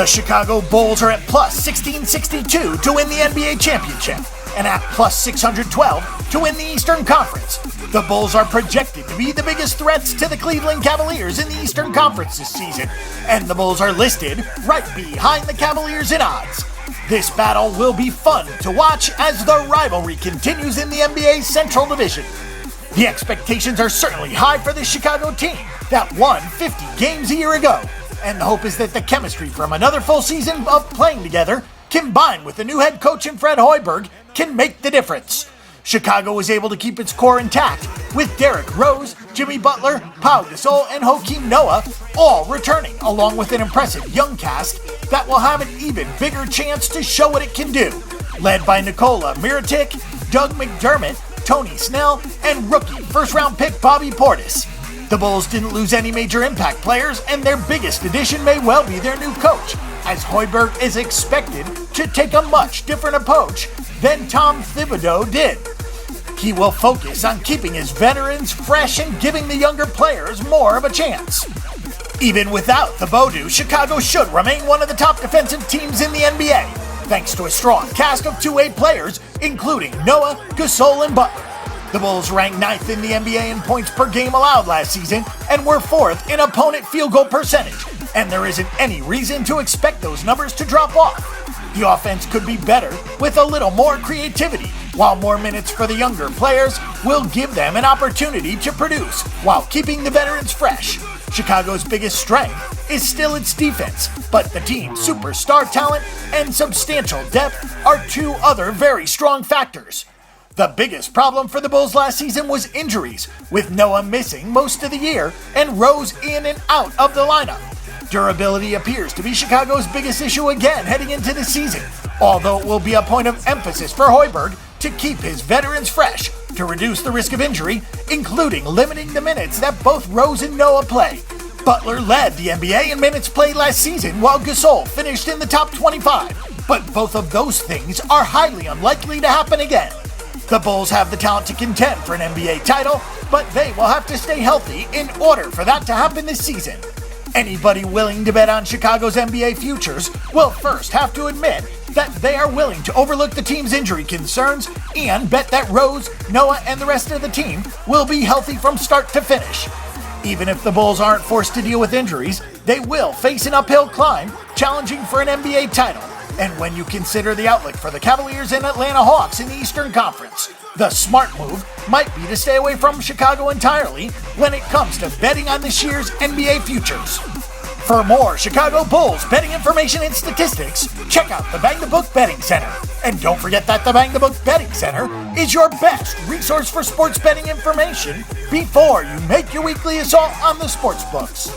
The Chicago Bulls are at plus 1662 to win the NBA championship and at plus 612 to win the Eastern Conference. The Bulls are projected to be the biggest threats to the Cleveland Cavaliers in the Eastern Conference this season, and the Bulls are listed right behind the Cavaliers in odds. This battle will be fun to watch as the rivalry continues in the NBA's Central Division. The expectations are certainly high for the Chicago team that won 50 games a year ago, and the hope is that the chemistry from another full season of playing together, combined with the new head coach in Fred Hoiberg, can make the difference. Chicago was able to keep its core intact, with Derrick Rose, Jimmy Butler, Pau Gasol, and Joakim Noah all returning, along with an impressive young cast that will have an even bigger chance to show what it can do, led by Nikola Mirotic, Doug McDermott, Tony Snell, and rookie first-round pick Bobby Portis. The Bulls didn't lose any major impact players, and their biggest addition may well be their new coach, as Hoiberg is expected to take a much different approach than Tom Thibodeau did. He will focus on keeping his veterans fresh and giving the younger players more of a chance. Even without Thibodeau, Chicago should remain one of the top defensive teams in the NBA, thanks to a strong cast of two-way players, including Noah, Gasol, and Butler. The Bulls ranked 9th in the NBA in points per game allowed last season and were 4th in opponent field goal percentage, and there isn't any reason to expect those numbers to drop off. The offense could be better with a little more creativity, while more minutes for the younger players will give them an opportunity to produce while keeping the veterans fresh. Chicago's biggest strength is still its defense, but the team's superstar talent and substantial depth are two other very strong factors. The biggest problem for the Bulls last season was injuries, with Noah missing most of the year and Rose in and out of the lineup. Durability appears to be Chicago's biggest issue again heading into the season, although it will be a point of emphasis for Hoiberg to keep his veterans fresh to reduce the risk of injury, including limiting the minutes that both Rose and Noah play. Butler led the NBA in minutes played last season, while Gasol finished in the top 25, but both of those things are highly unlikely to happen again. The Bulls have the talent to contend for an NBA title, but they will have to stay healthy in order for that to happen this season. Anybody willing to bet on Chicago's NBA futures will first have to admit that they are willing to overlook the team's injury concerns and bet that Rose, Noah, and the rest of the team will be healthy from start to finish. Even if the Bulls aren't forced to deal with injuries, they will face an uphill climb challenging for an NBA title. And when you consider the outlook for the Cavaliers and Atlanta Hawks in the Eastern Conference, the smart move might be to stay away from Chicago entirely when it comes to betting on this year's NBA futures. For more Chicago Bulls betting information and statistics, check out the Bang the Book Betting Center. And don't forget that the Bang the Book Betting Center is your best resource for sports betting information before you make your weekly assault on the sports books.